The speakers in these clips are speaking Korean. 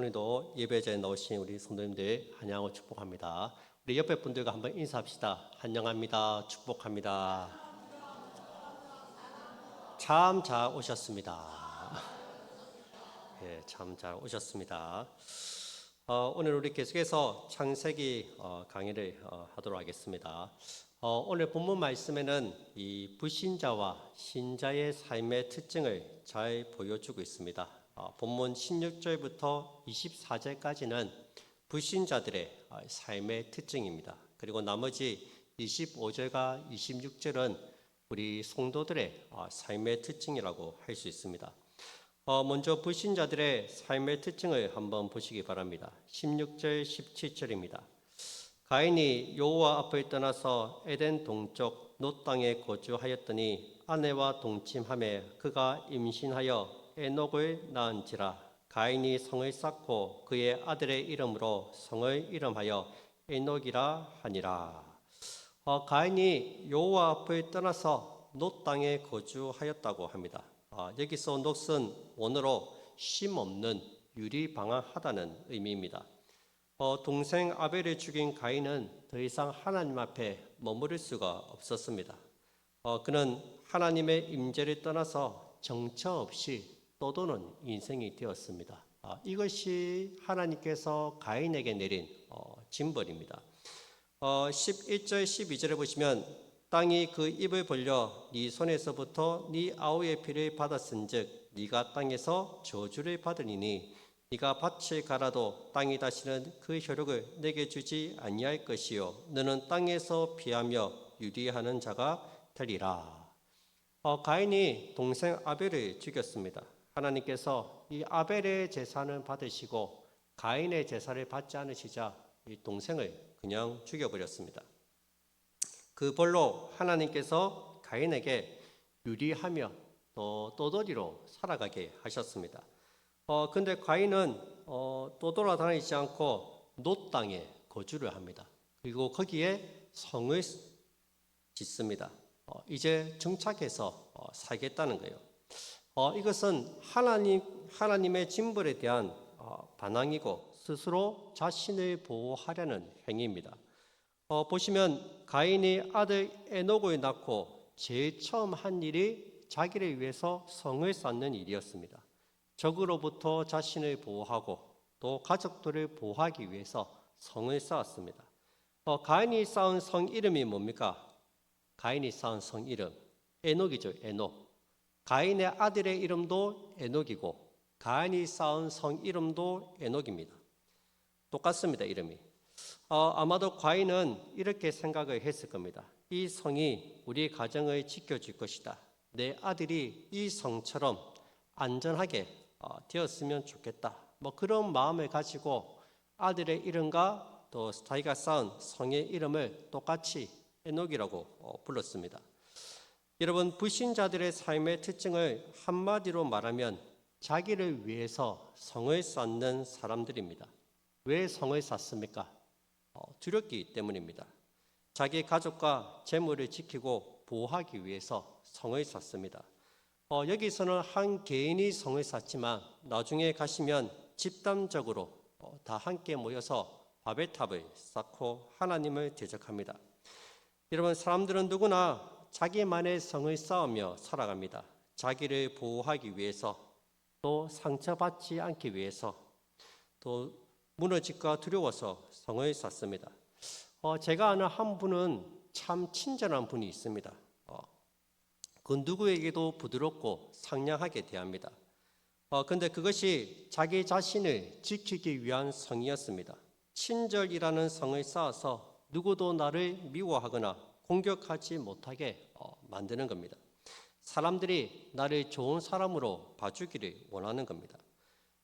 오늘도 예배자에 나오신 우리 성도님들 환영하고 축복합니다. 우리 옆에 분들과 한번 인사합시다. 환영합니다. 축복합니다. 참 잘 오셨습니다. 예, 참 잘 오셨습니다. 오늘 우리 계속해서 창세기 강의를 하도록 하겠습니다. 오늘 본문 말씀에는 이 불신자와 신자의 삶의 특징을 잘 보여주고 있습니다. 본문 16절부터 24절까지는 불신자들의 삶의 특징입니다. 그리고 나머지 25절과 26절은 우리 성도들의 삶의 특징이라고 할 수 있습니다. 먼저 불신자들의 삶의 특징을 한번 보시기 바랍니다. 16절, 17절입니다. 가인이 여호와 앞을 떠나서 에덴 동쪽 놋 땅에 거주하였더니 아내와 동침하매 그가 임신하여 에녹을 낳은지라. 가인이 성을 쌓고 그의 아들의 이름으로 성을 이름하여 에녹이라 하니라. 가인이 여호와 앞을 떠나서 놋 땅에 거주하였다고 합니다. 여기서 놋은 원어로 쉼 없는 유리방황하다는 의미입니다. 동생 아벨을 죽인 가인은 더 이상 하나님 앞에 머무를 수가 없었습니다. 그는 하나님의 임재를 떠나서 정처 없이 떠도는 인생이 되었습니다. 이것이 하나님께서 가인에게 내린 징벌입니다. 11절 12절에 보시면 땅이 그 입을 벌려 네 손에서부터 네 아우의 피를 받았은즉 네가 땅에서 저주를 받으리니 네가 밭을 갈아도 땅이 다시는 그 효력을 내게 주지 아니할 것이요 너는 땅에서 피하며 유리하는 자가 되리라. 가인이 동생 아벨을 죽였습니다. 하나님께서 이 아벨의 제사는 받으시고 가인의 제사를 받지 않으시자 이 동생을 그냥 죽여버렸습니다. 그 벌로 하나님께서 가인에게 유리하며 또 떠돌이로 살아가게 하셨습니다. 근데 가인은 또 돌아다니지 않고 놋 땅에 거주를 합니다. 그리고 거기에 성을 짓습니다. 이제 정착해서 살겠다는 거예요. 이것은 하나님의 징벌에 대한 반항이고 스스로 자신을 보호하려는 행위입니다. 보시면 가인이 아들 에녹을 낳고 제일 처음 한 일이 자기를 위해서 성을 쌓는 일이었습니다. 적으로부터 자신을 보호하고 또 가족들을 보호하기 위해서 성을 쌓았습니다. 가인이 쌓은 성 이름이 뭡니까? 가인이 쌓은 성 이름 에녹이죠. 에녹. 가인의 아들의 이름도 에녹이고 가인이 쌓은 성 이름도 에녹입니다. 똑같습니다. 이름이. 아마도 가인은 이렇게 생각을 했을 겁니다. 이 성이 우리 가정을 지켜줄 것이다. 내 아들이 이 성처럼 안전하게 되었으면 좋겠다. 그런 마음을 가지고 아들의 이름과 또 자기가 쌓은 성의 이름을 똑같이 에녹이라고 불렀습니다. 여러분, 불신자들의 삶의 특징을 한마디로 말하면 자기를 위해서 성을 쌓는 사람들입니다. 왜 성을 쌓습니까? 두렵기 때문입니다. 자기 가족과 재물을 지키고 보호하기 위해서 성을 쌓습니다. 여기서는 한 개인이 성을 쌓지만 나중에 가시면 집단적으로 다 함께 모여서 바벨탑을 쌓고 하나님을 대적합니다. 여러분, 사람들은 누구나 자기만의 성을 쌓으며 살아갑니다. 자기를 보호하기 위해서, 또 상처받지 않기 위해서, 또 무너질까 두려워서 성을 쌓습니다. 제가 아는 한 분은 참 친절한 분이 있습니다. 그 누구에게도 부드럽고 상냥하게 대합니다. 근데 그것이 자기 자신을 지키기 위한 성이었습니다. 친절이라는 성을 쌓아서 누구도 나를 미워하거나 공격하지 못하게 만드는 겁니다. 사람들이 나를 좋은 사람으로 봐주기를 원하는 겁니다.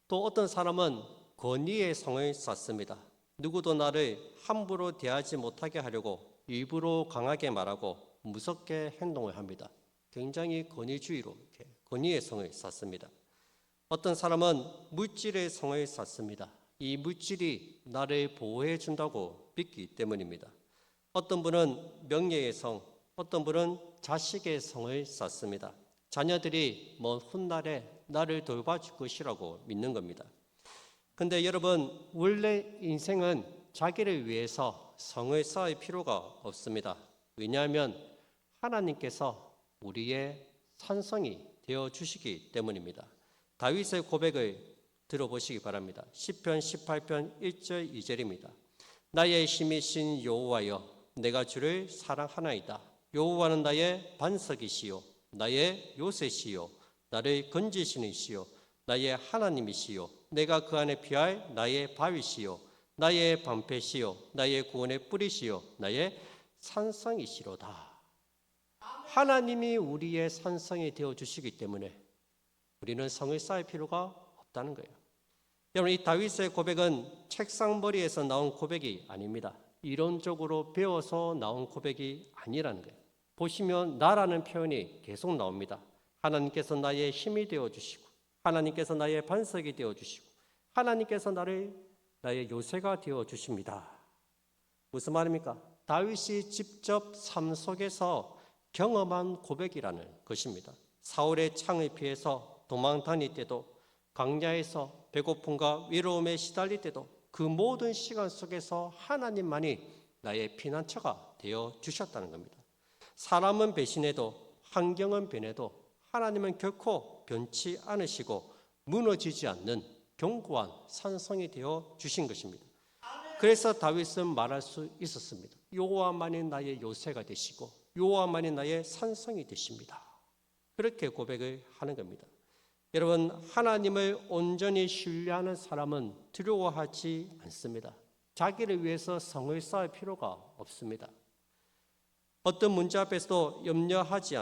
또 어떤 사람은 권위의 성을 쌓습니다. 누구도 나를 함부로 대하지 못하게 하려고 일부러 강하게 말하고 무섭게 행동을 합니다. 굉장히 권위주의로 권위의 성을 쌓습니다. 어떤 사람은 물질의 성을 쌓습니다. 이 물질이 나를 보호해 준다고 믿기 때문입니다. 어떤 분은 명예의 성, 어떤 분은 자식의 성을 쌓습니다. 자녀들이 먼 훗날에 나를 돌봐줄 것이라고 믿는 겁니다. 근데 여러분, 원래 인생은 자기를 위해서 성을 쌓을 필요가 없습니다. 왜냐하면 하나님께서 우리의 산성이 되어 주시기 때문입니다. 다윗의 고백을 들어보시기 바랍니다. 시편 18편 1절 2절입니다. 나의 힘이신 여호와여, 내가 주를 사랑하나이다. 여호와는 나의 반석이시요 나의 요새시요 나를 건지시는 시요 나의 하나님이시요 내가 그 안에 피할 나의 바위시요 나의 방패시요 나의 구원의 뿌리시요 나의 산성이시로다. 하나님이 우리의 산성이 되어 주시기 때문에 우리는 성을 쌓을 필요가 없다는 거예요. 여러분, 이 다윗의 고백은 책상머리에서 나온 고백이 아닙니다. 이론적으로 배워서 나온 고백이 아니라는 거예요. 보시면 나라는 표현이 계속 나옵니다. 하나님께서 나의 힘이 되어 주시고 하나님께서 나의 반석이 되어 주시고 하나님께서 나의 요새가 되어 주십니다. 무슨 말입니까? 다윗이 직접 삶 속에서 경험한 고백이라는 것입니다. 사울의 창을 피해서 도망 다닐 때도, 광야에서 배고픔과 외로움에 시달릴 때도, 그 모든 시간 속에서 하나님만이 나의 피난처가 되어 주셨다는 겁니다. 사람은 배신해도, 환경은 변해도 하나님은 결코 변치 않으시고 무너지지 않는 견고한 산성이 되어 주신 것입니다. 그래서 다윗은 말할 수 있었습니다. 여호와만이 나의 요새가 되시고 여호와만이 나의 산성이 되십니다. 그렇게 고백을 하는 겁니다. 여러분, 하나님을 온전히 신뢰하는 사람은 두려워하지 않습니다. 자기를 위해서 성을 쌓을 필요가 없습니다. 어떤 문제 앞에서도 염려하지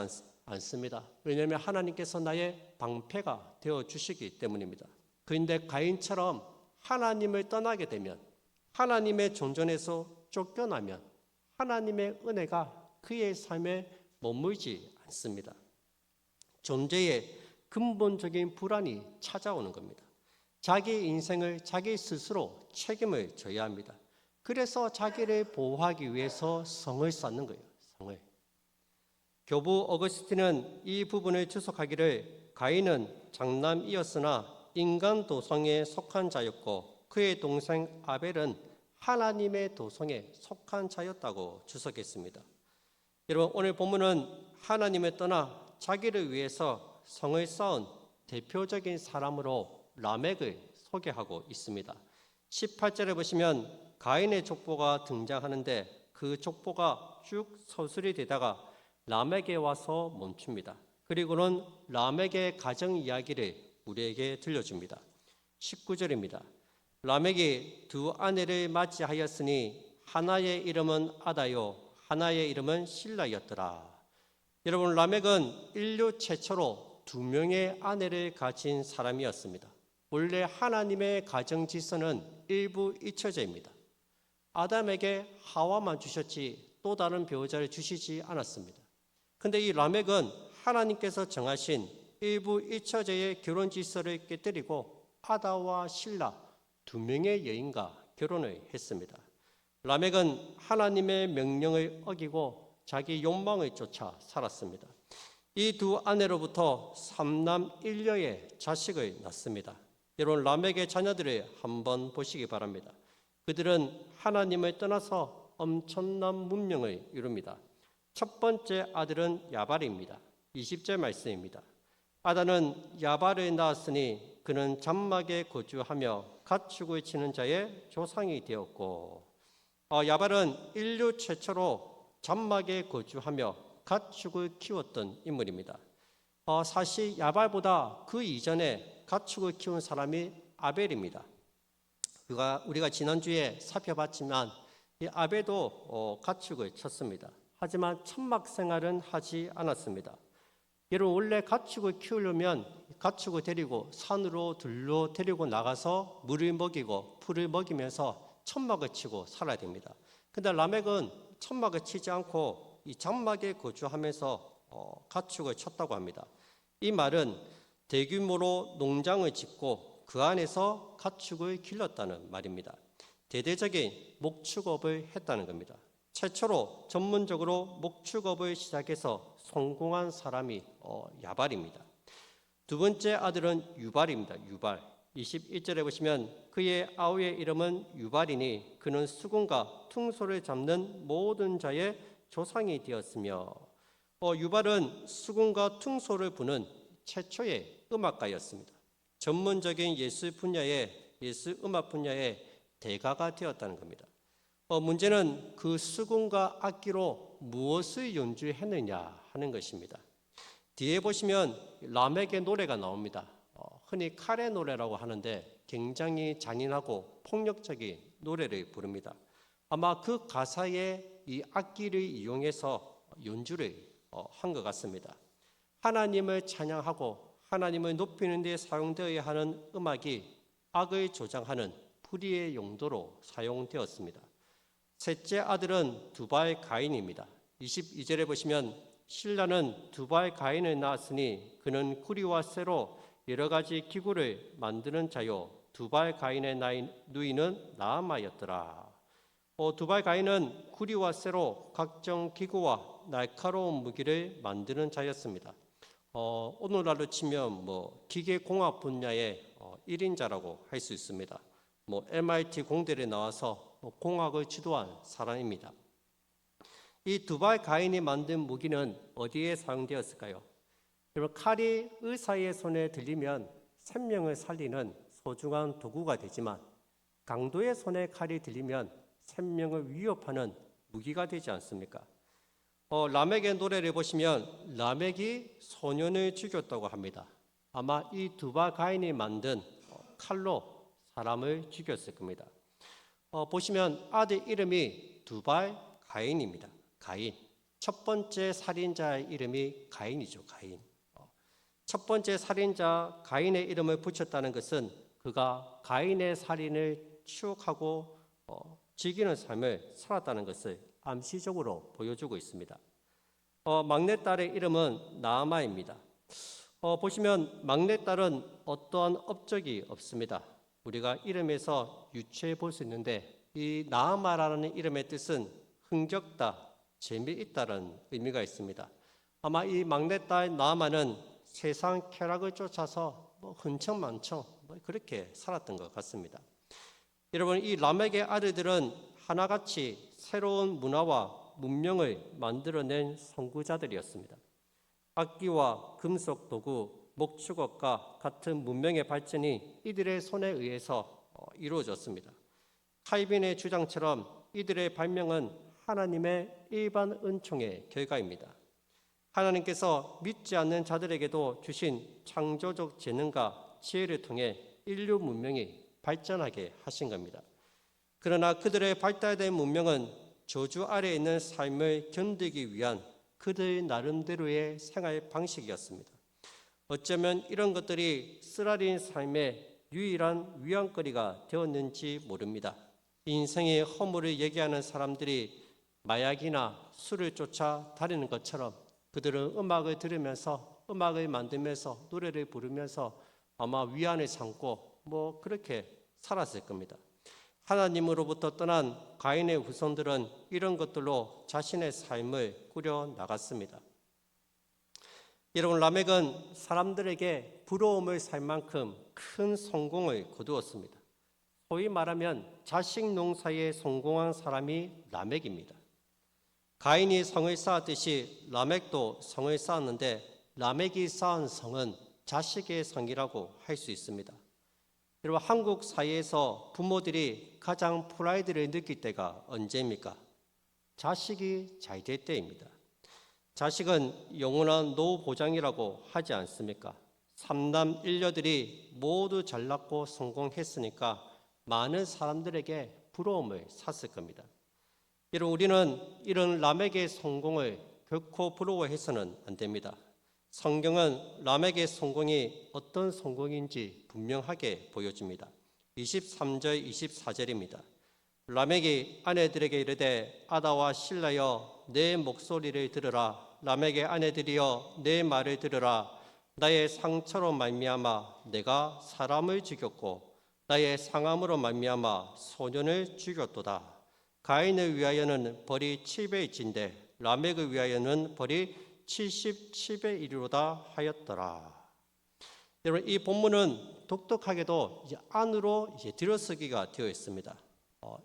않습니다. 왜냐하면 하나님께서 나의 방패가 되어주시기 때문입니다. 그런데 가인처럼 하나님을 떠나게 되면, 하나님의 존전에서 쫓겨나면 하나님의 은혜가 그의 삶에 머물지 않습니다. 존재에 근본적인 불안이 찾아오는 겁니다. 자기 인생을 자기 스스로 책임을 져야 합니다. 그래서 자기를 보호하기 위해서 성을 쌓는 거예요. 성을. 교부 어거스틴은 이 부분을 주석하기를 가인은 장남이었으나 인간 도성에 속한 자였고 그의 동생 아벨은 하나님의 도성에 속한 자였다고 주석했습니다. 여러분, 오늘 본문은 하나님을 떠나 자기를 위해서 성을 쌓은 대표적인 사람으로 라멕을 소개하고 있습니다. 18절에 보시면 가인의 족보가 등장하는데 그 족보가 쭉 서술이 되다가 라멕에 와서 멈춥니다. 그리고는 라멕의 가정 이야기를 우리에게 들려줍니다. 19절입니다. 라멕이 두 아내를 맞이하였으니 하나의 이름은 아다요 하나의 이름은 실라였더라. 여러분, 라멕은 인류 최초로 두 명의 아내를 가진 사람이었습니다. 원래 하나님의 가정 질서는 일부 이처제입니다. 아담에게 하와만 주셨지 또 다른 배우자를 주시지 않았습니다. 그런데 이 라멕은 하나님께서 정하신 일부 일처제의 결혼 질서를 깨뜨리고 아다와 실라 두 명의 여인과 결혼을 했습니다. 라멕은 하나님의 명령을 어기고 자기 욕망을 쫓아 살았습니다. 이 두 아내로부터 3남 1녀의 자식을 낳습니다. 여러분, 라멕의 자녀들을 한번 보시기 바랍니다. 그들은 하나님을 떠나서 엄청난 문명을 이룹니다. 첫 번째 아들은 야발입니다. 20절 말씀입니다. 아다는 야발을 낳았으니 그는 장막에 거주하며 가축을 치는 자의 조상이 되었고, 야발은 인류 최초로 장막에 거주하며 가축을 키웠던 인물입니다. 사실 야발보다 그 이전에 가축을 키운 사람이 아벨입니다. 우리가 지난주에 살펴봤지만 이 아벨도 가축을 쳤습니다. 하지만 천막 생활은 하지 않았습니다. 여러분, 원래 가축을 키우려면 가축을 데리고 산으로 들로 데리고 나가서 물을 먹이고 풀을 먹이면서 천막을 치고 살아야 됩니다. 그런데 라멕은 천막을 치지 않고 이 장막에 거주하면서 가축을 쳤다고 합니다. 이 말은 대규모로 농장을 짓고 그 안에서 가축을 길렀다는 말입니다. 대대적인 목축업을 했다는 겁니다. 최초로 전문적으로 목축업을 시작해서 성공한 사람이 야발입니다. 두 번째 아들은 유발입니다. 21절에 보시면 그의 아우의 이름은 유발이니 그는 수군과 퉁소를 잡는 모든 자의 조상이 되었으며 유발은 수군과 퉁소를 부는 최초의 음악가였습니다. 전문적인 예술 음악 분야의 대가가 되었다는 겁니다. 문제는 그 수군과 악기로 무엇을 연주했느냐 하는 것입니다. 뒤에 보시면 라멕의 노래가 나옵니다. 흔히 칼의 노래라고 하는데 굉장히 잔인하고 폭력적인 노래를 부릅니다. 아마 그 가사에 이 악기를 이용해서 연주를 한 것 같습니다. 하나님을 찬양하고 하나님을 높이는 데 사용되어야 하는 음악이 악을 조장하는 불의의 용도로 사용되었습니다. 셋째 아들은 두발 가인입니다. 22절에 보시면 신라는 두발 가인을 낳았으니 그는 구리와 쇠로 여러 가지 기구를 만드는 자요 두발 가인의 누이는 나아마였더라. 두발 가인은 구리와 쇠로 각종 기구와 날카로운 무기를 만드는 자였습니다. 오늘날로 치면 기계공학 분야의 1인자라고 할 수 있습니다. MIT 공대에 나와서 공학을 지도한 사람입니다. 이 두발 가인이 만든 무기는 어디에 사용되었을까요? 여러분, 칼이 의사의 손에 들리면 생명을 살리는 소중한 도구가 되지만 강도의 손에 칼이 들리면 생명을 위협하는 무기가 되지 않습니까? 라멕의 노래를 보시면 라멕이 소년을 죽였다고 합니다. 아마 이 두발 가인이 만든 칼로 사람을 죽였을 겁니다. 보시면 아들 이름이 두발 가인입니다. 가인. 첫 번째 살인자의 이름이 가인이죠. 가인. 첫 번째 살인자 가인의 이름을 붙였다는 것은 그가 가인의 살인을 추억하고 즐기는 삶을 살았다는 것을 암시적으로 보여주고 있습니다. 막내딸의 이름은 나아마입니다. 보시면 막내딸은 어떠한 업적이 없습니다. 우리가 이름에서 유추해 볼 수 있는데 이 나아마라는 이름의 뜻은 흥겹다, 재미있다는 의미가 있습니다. 아마 이 막내딸 나아마는 세상 쾌락을 쫓아서 흥청망청 그렇게 살았던 것 같습니다. 여러분, 이 라멕의 아들들은 하나같이 새로운 문화와 문명을 만들어낸 선구자들이었습니다. 악기와 금속 도구, 목축업과 같은 문명의 발전이 이들의 손에 의해서 이루어졌습니다. 칼빈의 주장처럼 이들의 발명은 하나님의 일반 은총의 결과입니다. 하나님께서 믿지 않는 자들에게도 주신 창조적 재능과 지혜를 통해 인류 문명이 발전하게 하신 겁니다. 그러나 그들의 발달된 문명은 저주 아래에 있는 삶을 견디기 위한 그들 나름대로의 생활 방식이었습니다. 어쩌면 이런 것들이 쓰라린 삶의 유일한 위안거리가 되었는지 모릅니다. 인생의 허물을 얘기하는 사람들이 마약이나 술을 쫓아 다니는 것처럼 그들은 음악을 들으면서 음악을 만들면서 노래를 부르면서 아마 위안을 삼고 그렇게 살았을 겁니다. 하나님으로부터 떠난 가인의 후손들은 이런 것들로 자신의 삶을 꾸려 나갔습니다. 여러분, 라멕은 사람들에게 부러움을 살 만큼 큰 성공을 거두었습니다. 소위 말하면 자식 농사에 성공한 사람이 라멕입니다. 가인이 성을 쌓았듯이 라멕도 성을 쌓았는데 라멕이 쌓은 성은 자식의 성이라고 할 수 있습니다. 여러분, 한국 사회에서 부모들이 가장 프라이드를 느낄 때가 언제입니까? 자식이 잘 될 때입니다. 자식은 영원한 노후 보장이라고 하지 않습니까? 3남 1녀들이 모두 잘났고 성공했으니까 많은 사람들에게 부러움을 샀을 겁니다. 여러분, 우리는 이런 라멕의 성공을 결코 부러워해서는 안 됩니다. 성경은 라멕의 성공이 어떤 성공인지 분명하게 보여줍니다. 23절 24절입니다. 라멕이 아내들에게 이르되 아다와 실라여 내 목소리를 들으라. 라멕의 아내들이여 내 말을 들으라. 나의 상처로 말미암아 내가 사람을 죽였고 나의 상함으로 말미암아 소년을 죽였도다. 가인을 위하여는 벌이 7배일진데 라멕을 위하여는 벌이 77배 이르로다 하였더라. 여러분, 이 본문은 독특하게도 이제 안으로 이제 들여쓰기가 되어 있습니다.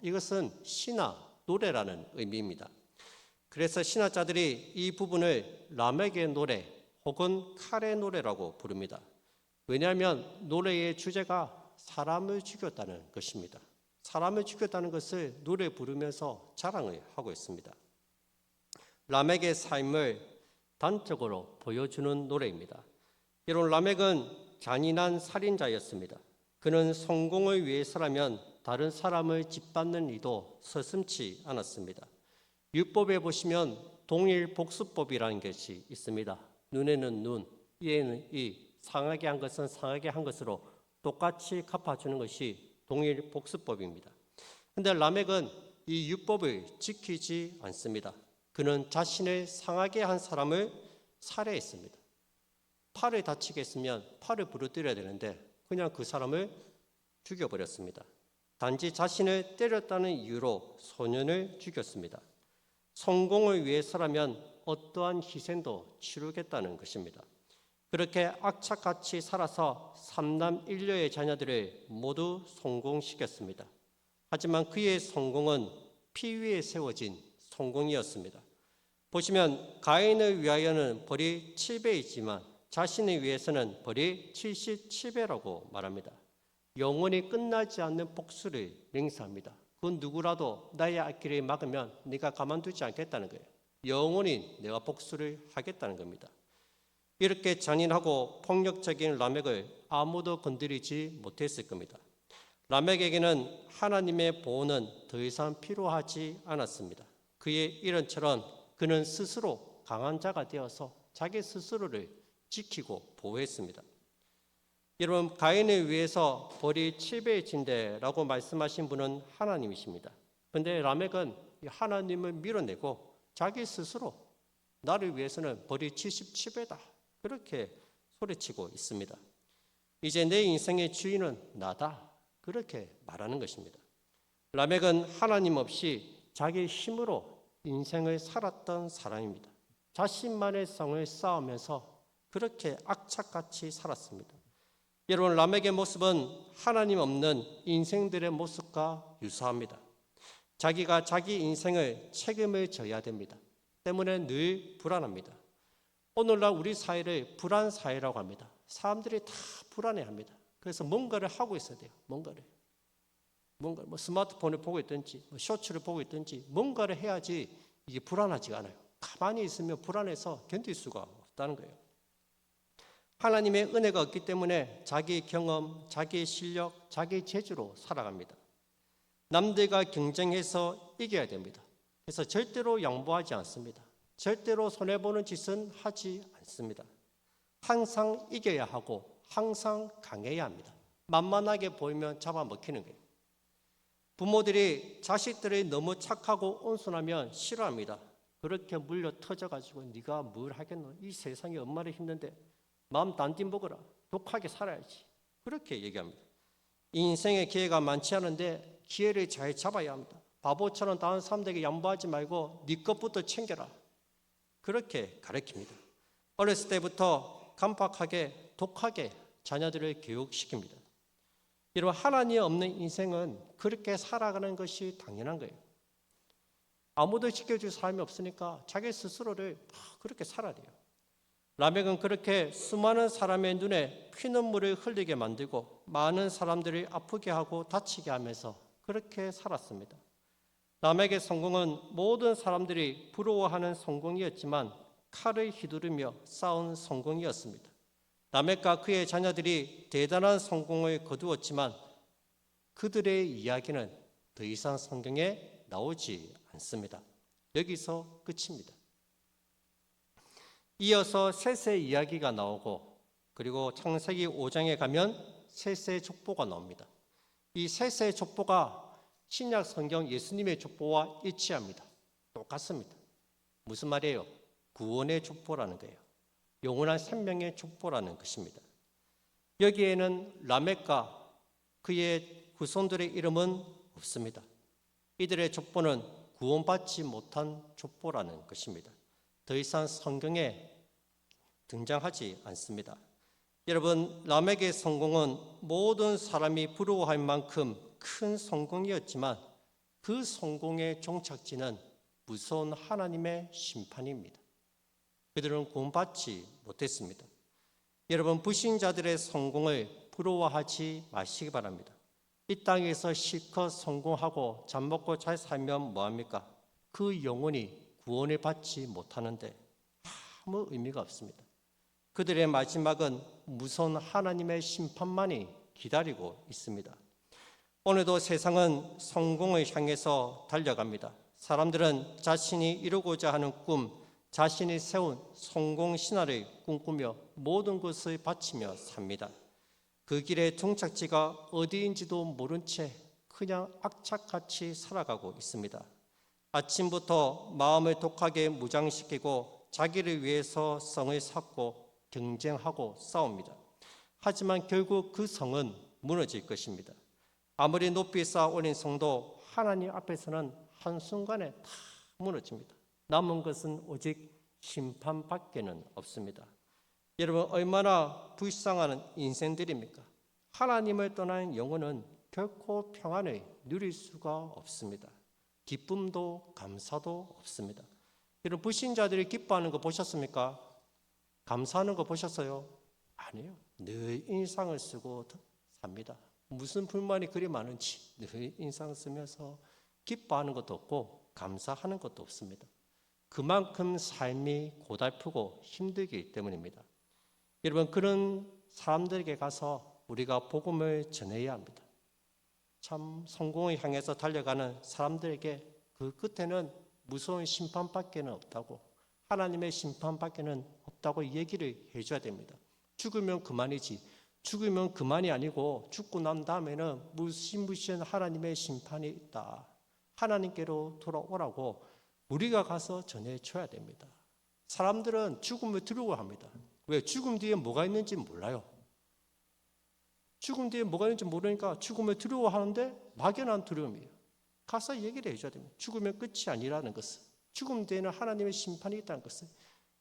이것은 신화, 노래라는 의미입니다. 그래서 신화자들이 이 부분을 라멕의 노래 혹은 칼의 노래라고 부릅니다. 왜냐하면 노래의 주제가 사람을 죽였다는 것입니다. 사람을 죽였다는 것을 노래 부르면서 자랑을 하고 있습니다. 라멕의 삶을 단적으로 보여주는 노래입니다. 여러분, 라멕은 잔인한 살인자였습니다. 그는 성공을 위해서라면 다른 사람을 짓밟는 일도 서슴지 않았습니다. 율법에 보시면 동일 복수법이라는 것이 있습니다. 눈에는 눈, 이에는 이, 상하게 한 것은 상하게 한 것으로 똑같이 갚아주는 것이 동일 복수법입니다. 그런데 라멕은 이 율법을 지키지 않습니다. 그는 자신을 상하게 한 사람을 살해했습니다. 팔을 다치게 했으면 팔을 부러뜨려야 되는데 그냥 그 사람을 죽여버렸습니다. 단지 자신을 때렸다는 이유로 소년을 죽였습니다. 성공을 위해서라면 어떠한 희생도 치르겠다는 것입니다. 그렇게 악착같이 살아서 3남 1녀의 자녀들을 모두 성공시켰습니다. 하지만 그의 성공은 피 위에 세워진 성공이었습니다. 보시면 가인을 위하여는 벌이 7배이지만 자신을 위해서는 벌이 77배라고 말합니다. 영원히 끝나지 않는 복수를 맹세합니다. 그건 누구라도 나의 앞길을 막으면 네가 가만두지 않겠다는 거예요. 영원히 내가 복수를 하겠다는 겁니다. 이렇게 잔인하고 폭력적인 라멕을 아무도 건드리지 못했을 겁니다. 라멕에게는 하나님의 보호는 더 이상 필요하지 않았습니다. 그의 일언처럼 그는 스스로 강한 자가 되어서 자기 스스로를 지키고 보호했습니다. 여러분, 가인을 위해서 벌이 7배이친다라고 말씀하신 분은 하나님이십니다. 그런데 라멕은 하나님을 밀어내고 자기 스스로 나를 위해서는 벌이 77배다 그렇게 소리치고 있습니다. 이제 내 인생의 주인은 나다 그렇게 말하는 것입니다. 라멕은 하나님 없이 자기 힘으로 인생을 살았던 사람입니다. 자신만의 성을 쌓으면서 그렇게 악착같이 살았습니다. 여러분, 라멕의 모습은 하나님 없는 인생들의 모습과 유사합니다. 자기가 자기 인생을 책임을 져야 됩니다. 때문에 늘 불안합니다. 오늘날 우리 사회를 불안 사회라고 합니다. 사람들이 다 불안해합니다. 그래서 뭔가를 하고 있어야 돼요. 뭔가를 뭐 스마트폰을 보고 있든지 쇼츠를 보고 있든지 뭔가를 해야지 이게 불안하지가 않아요. 가만히 있으면 불안해서 견딜 수가 없다는 거예요. 하나님의 은혜가 없기 때문에 자기 경험, 자기 실력, 자기 재주로 살아갑니다. 남들과 경쟁해서 이겨야 됩니다. 그래서 절대로 양보하지 않습니다. 절대로 손해보는 짓은 하지 않습니다. 항상 이겨야 하고 항상 강해야 합니다. 만만하게 보이면 잡아먹히는 거예요. 부모들이 자식들이 너무 착하고 온순하면 싫어합니다. 그렇게 물려 터져가지고 네가 뭘 하겠노? 이 세상에 엄마를 힘든데 마음 단디 먹어라. 독하게 살아야지. 그렇게 얘기합니다. 인생의 기회가 많지 않은데 기회를 잘 잡아야 합니다. 바보처럼 다른 사람들에게 양보하지 말고 네 것부터 챙겨라. 그렇게 가르칩니다. 어렸을 때부터 간박하게 독하게 자녀들을 교육시킵니다. 여러분, 하나님 없는 인생은 그렇게 살아가는 것이 당연한 거예요. 아무도 지켜줄 사람이 없으니까 자기 스스로를 그렇게 살아야 돼요. 라멕은 그렇게 수많은 사람의 눈에 피눈물을 흘리게 만들고 많은 사람들을 아프게 하고 다치게 하면서 그렇게 살았습니다. 라멕의 성공은 모든 사람들이 부러워하는 성공이었지만 칼을 휘두르며 쌓은 성공이었습니다. 라멕과 그의 자녀들이 대단한 성공을 거두었지만 그들의 이야기는 더 이상 성경에 나오지 않습니다. 여기서 끝입니다. 이어서 셋의 이야기가 나오고 그리고 창세기 5장에 가면 셋의 족보가 나옵니다. 이 셋의 족보가 신약 성경 예수님의 족보와 일치합니다. 똑같습니다. 무슨 말이에요? 구원의 족보라는 거예요. 영원한 생명의 족보라는 것입니다. 여기에는 라멕과 그의 후손들의 이름은 없습니다. 이들의 족보는 구원받지 못한 족보라는 것입니다. 더 이상 성경에 등장하지 않습니다. 여러분, 라멕의 성공은 모든 사람이 부러워할 만큼 큰 성공이었지만 그 성공의 종착지는 무서운 하나님의 심판입니다. 그들은 구원받지 못했습니다. 여러분, 불신자들의 성공을 부러워하지 마시기 바랍니다. 이 땅에서 실컷 성공하고 잠 먹고 잘 살면 뭐합니까? 그 영혼이 구원을 받지 못하는데 아무 의미가 없습니다. 그들의 마지막은 무서운 하나님의 심판만이 기다리고 있습니다. 오늘도 세상은 성공을 향해서 달려갑니다. 사람들은 자신이 이루고자 하는 꿈, 자신이 세운 성공 신화를 꿈꾸며 모든 것을 바치며 삽니다. 그 길의 종착지가 어디인지도 모른 채 그냥 악착같이 살아가고 있습니다. 아침부터 마음을 독하게 무장시키고 자기를 위해서 성을 쌓고 경쟁하고 싸웁니다. 하지만 결국 그 성은 무너질 것입니다. 아무리 높이 쌓아 올린 성도 하나님 앞에서는 한순간에 다 무너집니다. 남은 것은 오직 심판밖에는 없습니다. 여러분, 얼마나 불쌍한 인생들입니까? 하나님을 떠난 영혼은 결코 평안을 누릴 수가 없습니다. 기쁨도 감사도 없습니다. 여러분, 불신자들이 기뻐하는 거 보셨습니까? 감사하는 거 보셨어요? 아니요. 늘 인상을 쓰고 삽니다. 무슨 불만이 그리 많은지 늘 인상 쓰면서 기뻐하는 것도 없고 감사하는 것도 없습니다. 그만큼 삶이 고달프고 힘들기 때문입니다. 여러분, 그런 사람들에게 가서 우리가 복음을 전해야 합니다. 참 성공을 향해서 달려가는 사람들에게 그 끝에는 무서운 심판밖에는 없다고, 하나님의 심판밖에는 없다고 얘기를 해줘야 됩니다. 죽으면 그만이지, 죽으면 그만이 아니고 죽고 난 다음에는 무시무시한 하나님의 심판이 있다. 하나님께로 돌아오라고 우리가 가서 전해줘야 됩니다. 사람들은 죽음을 두려워합니다. 왜? 죽음 뒤에 뭐가 있는지 몰라요. 죽음 뒤에 뭐가 있는지 모르니까 죽음을 두려워하는데 막연한 두려움이에요. 가서 얘기를 해줘야 됩니다. 죽으면 끝이 아니라는 것을, 죽음 뒤에는 하나님의 심판이 있다는 것을.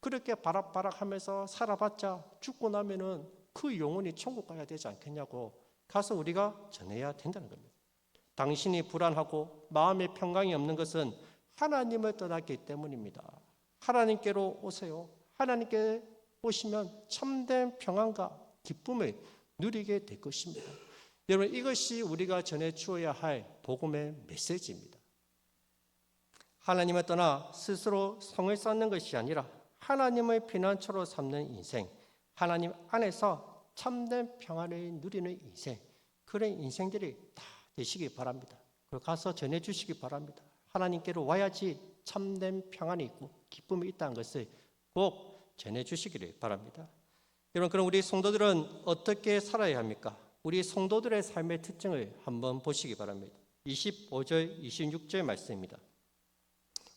그렇게 바락바락하면서 살아봤자 죽고 나면은 그 영혼이 천국 가야 되지 않겠냐고 가서 우리가 전해야 된다는 겁니다. 당신이 불안하고 마음에 평강이 없는 것은 하나님을 떠났기 때문입니다. 하나님께로 오세요. 하나님께 오시면 참된 평안과 기쁨을 누리게 될 것입니다. 여러분, 이것이 우리가 전해 주어야 할 복음의 메시지입니다. 하나님을 떠나 스스로 성을 쌓는 것이 아니라 하나님을 피난처로 삼는 인생, 하나님 안에서 참된 평안을 누리는 인생, 그런 인생들이 다 되시기 바랍니다. 그걸 가서 전해 주시기 바랍니다. 하나님께로 와야지 참된 평안이 있고 기쁨이 있다는 것을 꼭 전해 주시기를 바랍니다. 여러분, 그럼 우리 성도들은 어떻게 살아야 합니까? 우리 성도들의 삶의 특징을 한번 보시기 바랍니다. 25절, 26절 말씀입니다.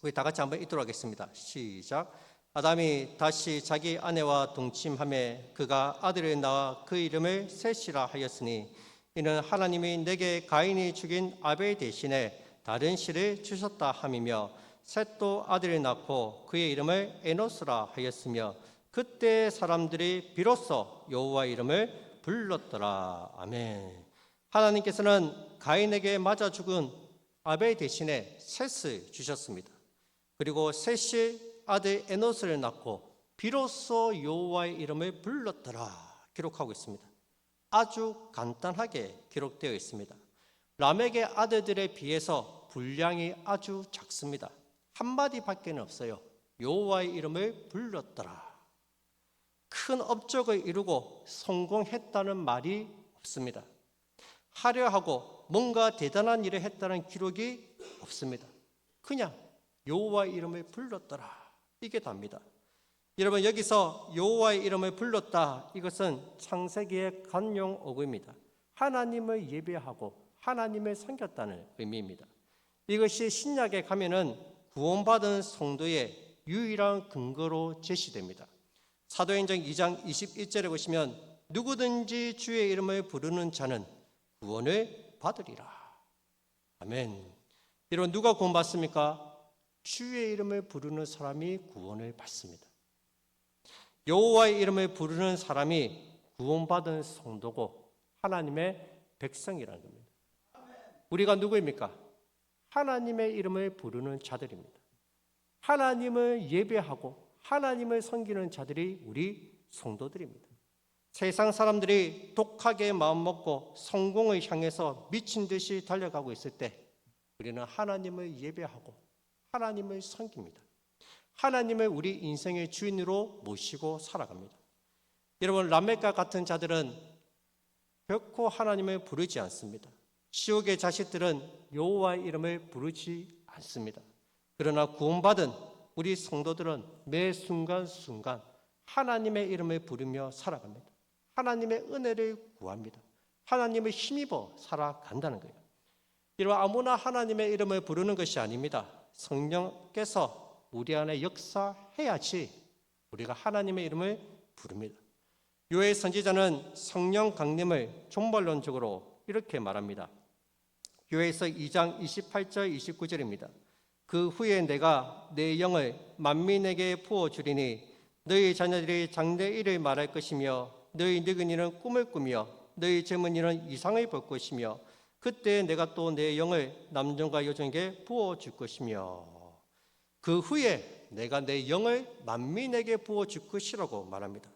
우리 다 같이 한번 읽도록 하겠습니다. 시작. 아담이 다시 자기 아내와 동침하매 그가 아들을 낳아 그 이름을 셋이라 하였으니 이는 하나님이 내게 가인이 죽인 아벨 대신에 다른 씨를 주셨다 함이며 셋도 아들을 낳고 그의 이름을 에노스라 하였으며 그때 사람들이 비로소 여호와 이름을 불렀더라. 아멘. 하나님께서는 가인에게 맞아 죽은 아벨 대신에 셋을 주셨습니다. 그리고 셋이 아들 에노스를 낳고 비로소 여호와의 이름을 불렀더라 기록하고 있습니다. 아주 간단하게 기록되어 있습니다. 라멕의 아들들에 비해서 분량이 아주 작습니다. 한마디밖에 없어요. 여호와의 이름을 불렀더라. 큰 업적을 이루고 성공했다는 말이 없습니다. 하려 하고 뭔가 대단한 일을 했다는 기록이 없습니다. 그냥 여호와의 이름을 불렀더라. 이게 답니다. 여러분, 여기서 여호와의 이름을 불렀다, 이것은 창세기의 관용 어구입니다. 하나님을 예배하고 하나님을 섬겼다는 의미입니다. 이것이 신약에 가면은 구원받은 성도의 유일한 근거로 제시됩니다. 사도행전 2장 21절에 보시면 누구든지 주의 이름을 부르는 자는 구원을 받으리라. 아멘. 여러분, 누가 구원받습니까? 주의 이름을 부르는 사람이 구원을 받습니다. 여호와의 이름을 부르는 사람이 구원받은 성도고 하나님의 백성이라는 겁니다. 우리가 누구입니까? 하나님의 이름을 부르는 자들입니다. 하나님을 예배하고 하나님을 섬기는 자들이 우리 성도들입니다. 세상 사람들이 독하게 마음먹고 성공을 향해서 미친 듯이 달려가고 있을 때 우리는 하나님을 예배하고 하나님을 섬깁니다. 하나님을 우리 인생의 주인으로 모시고 살아갑니다. 여러분, 라멕과 같은 자들은 결코 하나님을 부르지 않습니다. 지옥의 자식들은 여호와의 이름을 부르지 않습니다. 그러나 구원받은 우리 성도들은 매 순간순간 하나님의 이름을 부르며 살아갑니다. 하나님의 은혜를 구합니다. 하나님을 힘입어 살아간다는 거예요. 여러분, 아무나 하나님의 이름을 부르는 것이 아닙니다. 성령께서 우리 안에 역사해야지 우리가 하나님의 이름을 부릅니다. 요엘 선지자는 성령 강림을 종말론적으로 이렇게 말합니다. 요엘서 2장 28절 29절입니다. 그 후에 내가 내 영을 만민에게 부어주리니 너희 자녀들이 장래일을 말할 것이며 너희 늙은이는 꿈을 꾸며 너희 젊은이는 이상을 볼 것이며 그때 내가 또 내 영을 남종과 여종에게 부어줄 것이며 그 후에 내가 내 영을 만민에게 부어줄 것이라고 말합니다.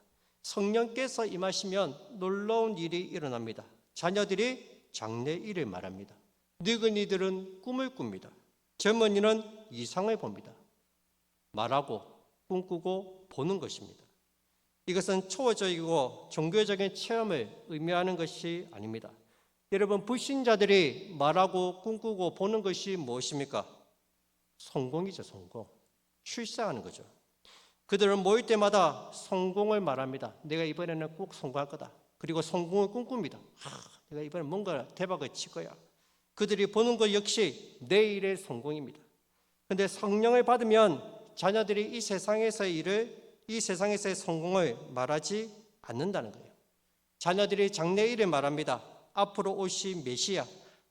성령께서 임하시면 놀라운 일이 일어납니다. 자녀들이 장래일을 말합니다. 늙은이들은 꿈을 꿉니다. 젊은이는 이상을 봅니다. 말하고 꿈꾸고 보는 것입니다. 이것은 초월적이고 종교적인 체험을 의미하는 것이 아닙니다. 여러분, 불신자들이 말하고 꿈꾸고 보는 것이 무엇입니까? 성공이죠, 성공. 출세하는 거죠. 그들은 모일 때마다 성공을 말합니다. 내가 이번에는 꼭 성공할 거다. 그리고 성공을 꿈꿉니다. 내가 이번에 뭔가 대박을 칠 거야. 그들이 보는 것 역시 내일의 성공입니다. 그런데 성령을 받으면 자녀들이 이 세상에서의 일을, 이 세상에서의 성공을 말하지 않는다는 거예요. 자녀들이 장래일을 말합니다. 앞으로 오실 메시아,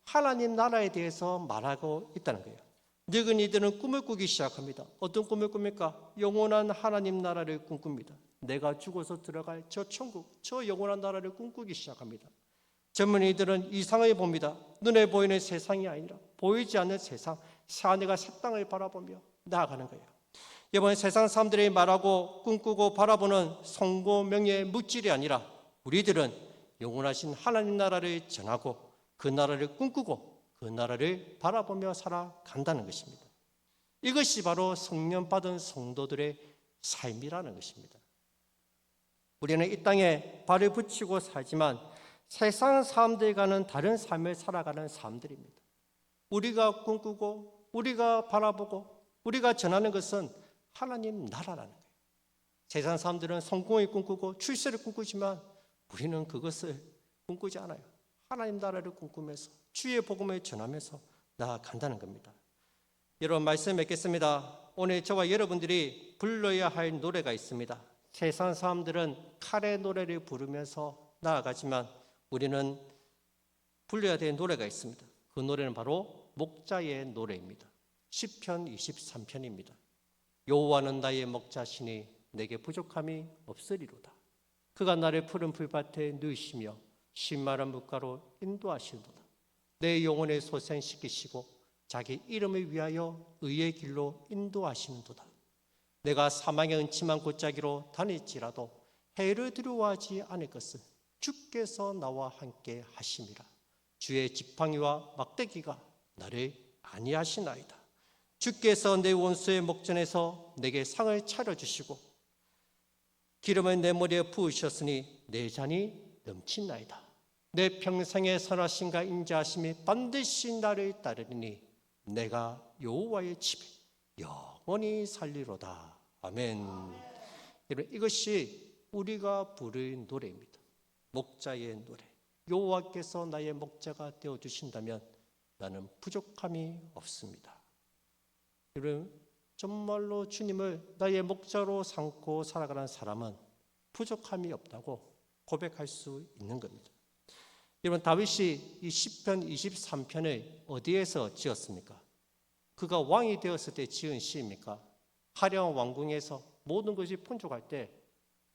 하나님 나라에 대해서 말하고 있다는 거예요. 늙은이들은 꿈을 꾸기 시작합니다. 어떤 꿈을 꿉니까? 영원한 하나님 나라를 꿈꿉니다. 내가 죽어서 들어갈 저 천국, 저 영원한 나라를 꿈꾸기 시작합니다. 젊은이들은 이상을 봅니다. 눈에 보이는 세상이 아니라 보이지 않는 세상, 새하늘과 새 땅을 바라보며 나아가는 거예요. 이번 세상 사람들이 말하고 꿈꾸고 바라보는 성공, 명예의 물질이 아니라 우리들은 영원하신 하나님 나라를 전하고 그 나라를 꿈꾸고 그 나라를 바라보며 살아간다는 것입니다. 이것이 바로 성령 받은 성도들의 삶이라는 것입니다. 우리는 이 땅에 발을 붙이고 살지만 세상 사람들과는 다른 삶을 살아가는 사람들입니다. 우리가 꿈꾸고 우리가 바라보고 우리가 전하는 것은 하나님 나라라는 거예요. 세상 사람들은 성공을 꿈꾸고 출세를 꿈꾸지만 우리는 그것을 꿈꾸지 않아요. 하나님 나라를 꿈꾸면서 주의 복음을 전하면서 나아간다는 겁니다. 여러분, 말씀 맺겠습니다. 오늘 저와 여러분들이 불러야 할 노래가 있습니다. 세상 사람들은 칼의 노래를 부르면서 나아가지만 우리는 불러야 될 노래가 있습니다. 그 노래는 바로 목자의 노래입니다. 시편 23편입니다. 여호와는 나의 목자시니 내게 부족함이 없으리로다. 그가 나를 푸른 풀밭에 누이시며 신마른 물가로 인도하시도다. 내 영혼을 소생시키시고 자기 이름을 위하여 의의 길로 인도하시는도다. 내가 사망의 은침한 골짜기로 다닐지라도 해를 두려워하지 않을 것은 주께서 나와 함께 하심이라. 주의 지팡이와 막대기가 나를 안위하시나이다. 주께서 내 원수의 목전에서 내게 상을 차려주시고 기름을 내 머리에 부으셨으니 내 잔이 넘친나이다. 내 평생의 선하심과 인자하심이 반드시 나를 따르리니 내가 여호와의 집에 영원히 살리로다. 아멘. 여러분, 이것이 우리가 부를 노래입니다. 목자의 노래. 여호와께서 나의 목자가 되어주신다면 나는 부족함이 없습니다. 여러분, 정말로 주님을 나의 목자로 삼고 살아가는 사람은 부족함이 없다고 고백할 수 있는 겁니다. 여러분, 다윗이 이 시편 23편을 어디에서 지었습니까? 그가 왕이 되었을 때 지은 시입니까? 화려한 왕궁에서 모든 것이 풍족할 때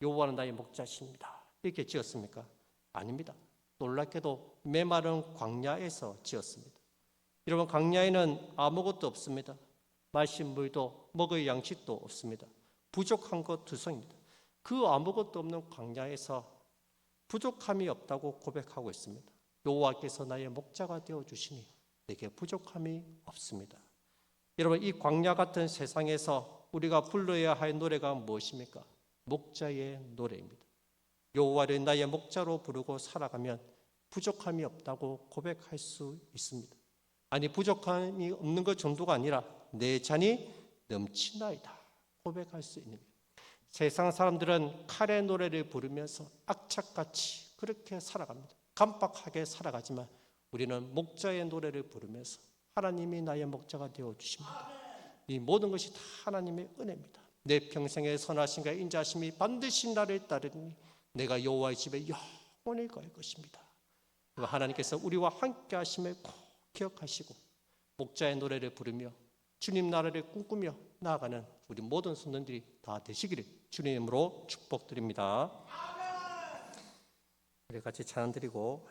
여호와는 나의 목자십니다. 이렇게 지었습니까? 아닙니다. 놀랍게도 메마른 광야에서 지었습니다. 여러분, 광야에는 아무것도 없습니다. 마실 물도 먹을 양식도 없습니다. 부족한 것 투성입니다. 그 아무것도 없는 광야에서 부족함이 없다고 고백하고 있습니다. 여호와께서 나의 목자가 되어주시니 내게 부족함이 없습니다. 여러분, 이 광야 같은 세상에서 우리가 불러야 할 노래가 무엇입니까? 목자의 노래입니다. 여호와를 나의 목자로 부르고 살아가면 부족함이 없다고 고백할 수 있습니다. 아니, 부족함이 없는 것 정도가 아니라 내 잔이 넘치나이다 고백할 수 있는 거예요. 세상 사람들은 칼의 노래를 부르면서 악착같이 그렇게 살아갑니다. 간박하게 살아가지만 우리는 목자의 노래를 부르면서 하나님이 나의 목자가 되어주십니다. 이 모든 것이 다 하나님의 은혜입니다. 내 평생의 선하심과 인자하심이 반드시 나를 따르니 내가 여호와의 집에 영원히 갈 것입니다. 하나님께서 우리와 함께 하심을 꼭 기억하시고 목자의 노래를 부르며 주님 나라를 꿈꾸며 나아가는 우리 모든 성도들이 다 되시기를 주님으로 축복드립니다. 우리 같이 찬양 드리고